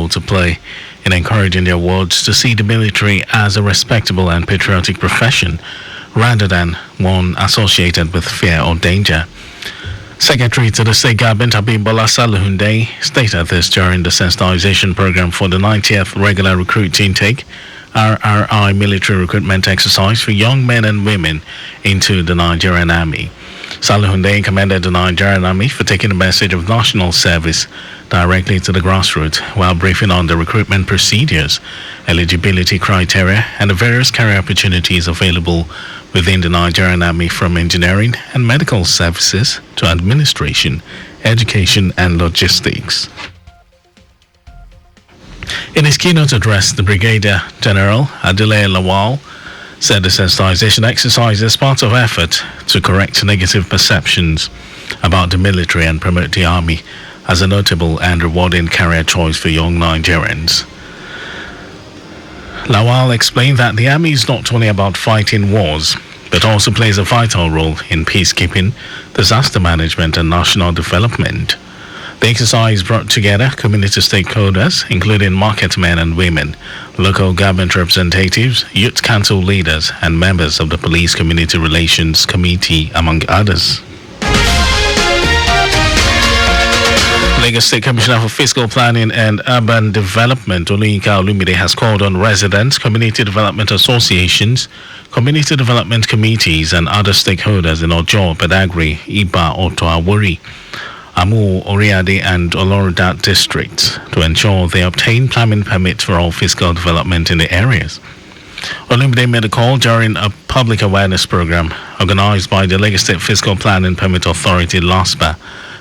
role to play in encouraging their wards to see the military as a respectable and patriotic profession rather than one associated with fear or danger. Secretary to the State Government Abimbola Salihunde stated this during the sensitization program for the 90th regular recruit intake RRI military recruitment exercise for young men and women into the Nigerian Army. Salihunde commended the Nigerian Army for taking the message of national service directly to the grassroots while briefing on the recruitment procedures, eligibility criteria, and the various career opportunities available within the Nigerian Army, from engineering and medical services to administration, education, and logistics. In his keynote address, the Brigadier General Adele Lawal said the sensitization exercise is part of effort to correct negative perceptions about the military and promote the Army as a notable and rewarding career choice for young Nigerians. Lawal explained that the Army is not only about fighting wars, but also plays a vital role in peacekeeping, disaster management, and national development. The exercise brought together community stakeholders, including market men and women, local government representatives, youth council leaders, and members of the Police Community Relations Committee, among others. Lagos State Commissioner for Fiscal Planning and Urban Development, Oluyinka Olumide, has called on residents, community development associations, community development committees, and other stakeholders in Ojo, Badagry, Iba, Oto Awori, Amu, Oriade, and Oloruda districts to ensure they obtain planning permits for all fiscal development in the areas. Olumide made a call during a public awareness program organized by the Lagos State Fiscal Planning Permit Authority, LASPA,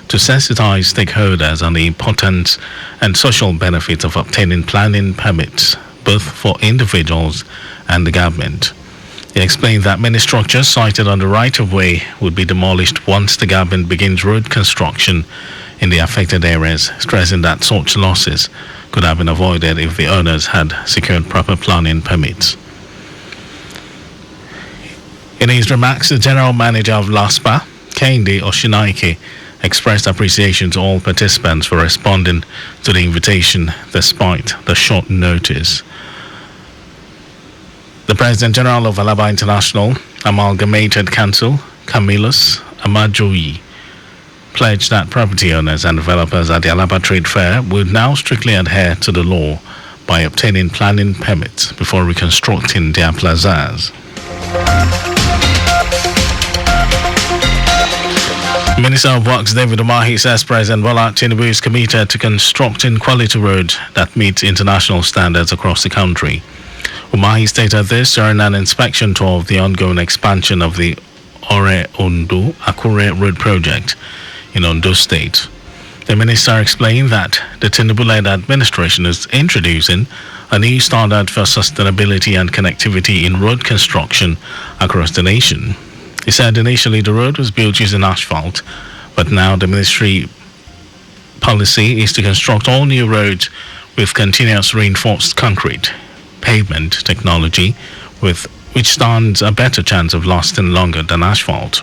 to sensitize stakeholders on the importance and social benefits of obtaining planning permits, both for individuals and the government. He explained that many structures sited on the right-of-way would be demolished once the government begins road construction in the affected areas, stressing that such losses could have been avoided if the owners had secured proper planning permits. In his remarks, the General Manager of LASPA, Kehinde Oshinaike, expressed appreciation to all participants for responding to the invitation despite the short notice. The President General of Alaba International Amalgamated Council, Camillus Amajoyi, pledged that property owners and developers at the Alaba Trade Fair would now strictly adhere to the law by obtaining planning permits before reconstructing their plazas. Minister of Works David Umahi says President Bola Tinubu is committed to constructing quality roads that meet international standards across the country. Umahi stated this during an inspection tour of the ongoing expansion of the Ore-Ondo Akure Road project in Ondo State. The minister explained that the Tinubu-led administration is introducing a new standard for sustainability and connectivity in road construction across the nation. He said initially the road was built using asphalt, but now the ministry policy is to construct all new roads with continuous reinforced concrete pavement technology, which stands a better chance of lasting longer than asphalt.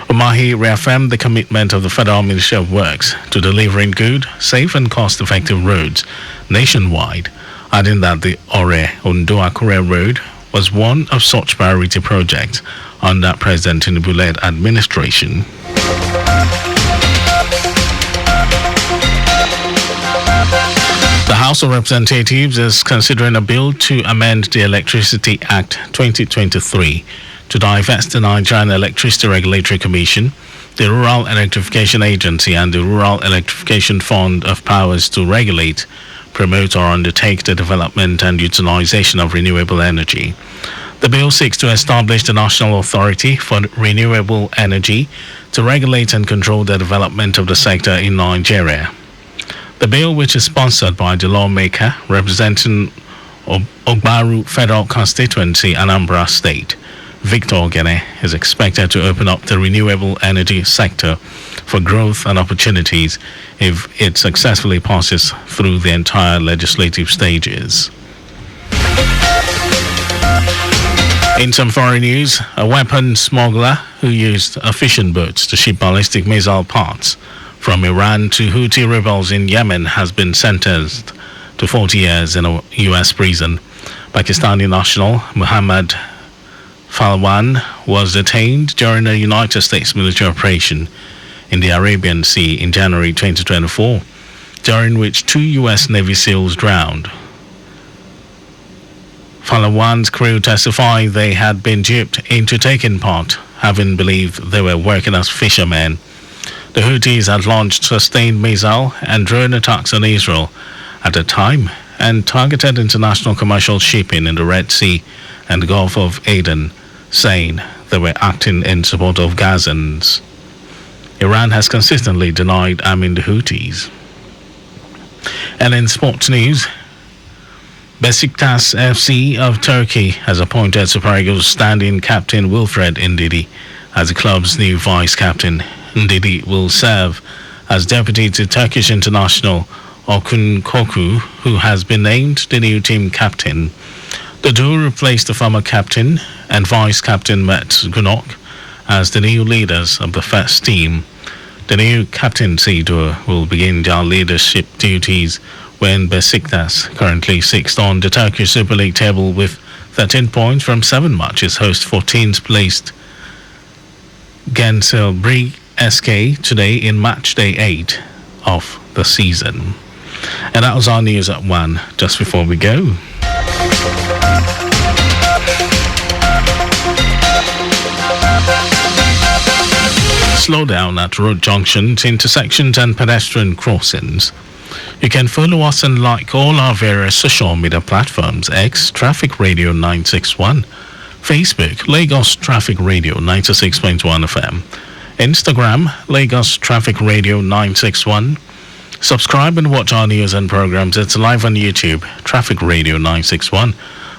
Umahi reaffirmed the commitment of the Federal Ministry of Works to delivering good, safe and cost-effective roads nationwide, adding that the Ore-Ondo Akure Road was one of such priority projects under President Tinubu-led administration. The House of Representatives is considering a bill to amend the Electricity Act 2023 to divest the Nigerian Electricity Regulatory Commission, the Rural Electrification Agency, and the Rural Electrification Fund of powers to regulate, promote, or undertake the development and utilization of renewable energy. The bill seeks to establish the National Authority for Renewable Energy to regulate and control the development of the sector in Nigeria. The bill, which is sponsored by the lawmaker representing Ogbaru Federal Constituency, Anambra State, Victor Ogene, is expected to open up the renewable energy sector for growth and opportunities if it successfully passes through the entire legislative stages. In some foreign news, a weapon smuggler who used a fishing boat to ship ballistic missile parts from Iran to Houthi rebels in Yemen has been sentenced to 40 years in a U.S. prison. Pakistani national Muhammad Falwan was detained during a United States military operation in the Arabian Sea in January 2024, during which 2 U.S. Navy SEALs drowned. Falwan's crew testified they had been duped into taking part, having believed they were working as fishermen. The Houthis had launched sustained missile and drone attacks on Israel at the time and targeted international commercial shipping in the Red Sea and the Gulf of Aden, saying they were acting in support of Gazans. Iran has consistently denied arming the Houthis. And in sports news, Besiktas FC of Turkey has appointed Super Eagles standing captain Wilfred Ndidi as the club's new vice captain. Ndidi will serve as deputy to Turkish international Orkun Koku, who has been named the new team captain. The duo replaced the former captain and vice captain Mert Günok as the new leaders of the first team. The new captaincy duo will begin their leadership duties when Besiktas, currently 6th on the Turkish Super League table with 13 points from 7 matches, host 14th placed Gençlerbirliği SK today in match day 8 of the season. And that was our news at 1. Just before we go, slow down at road junctions, intersections and pedestrian crossings. You can follow us and like all our various social media platforms: X, Traffic Radio 961, Facebook, Lagos Traffic Radio 96.1 FM, Instagram, Lagos Traffic Radio 961. Subscribe and watch our news and programs. It's live on YouTube, Traffic Radio 961.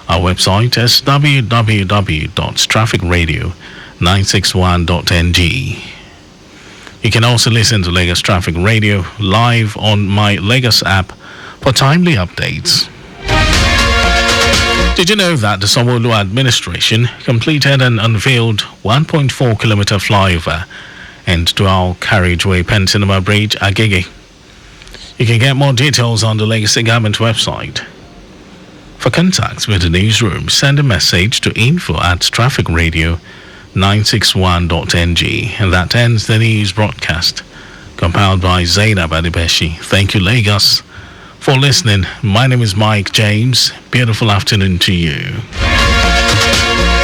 Our website is www.trafficradio961.ng. You can also listen to Lagos Traffic Radio live on my Lagos app for timely updates. Did you know that the Sanwo-Olu administration completed and unveiled 1.4-kilometer flyover and dual carriageway Pensinema Bridge, Agege? You can get more details on the Lagos Government website. For contacts with the newsroom, send a message to info@trafficradio961.ng. And that ends the news broadcast, compiled by Zainab Adebeshi. Thank you, Lagos, for listening. My name is Mike James. Beautiful afternoon to you.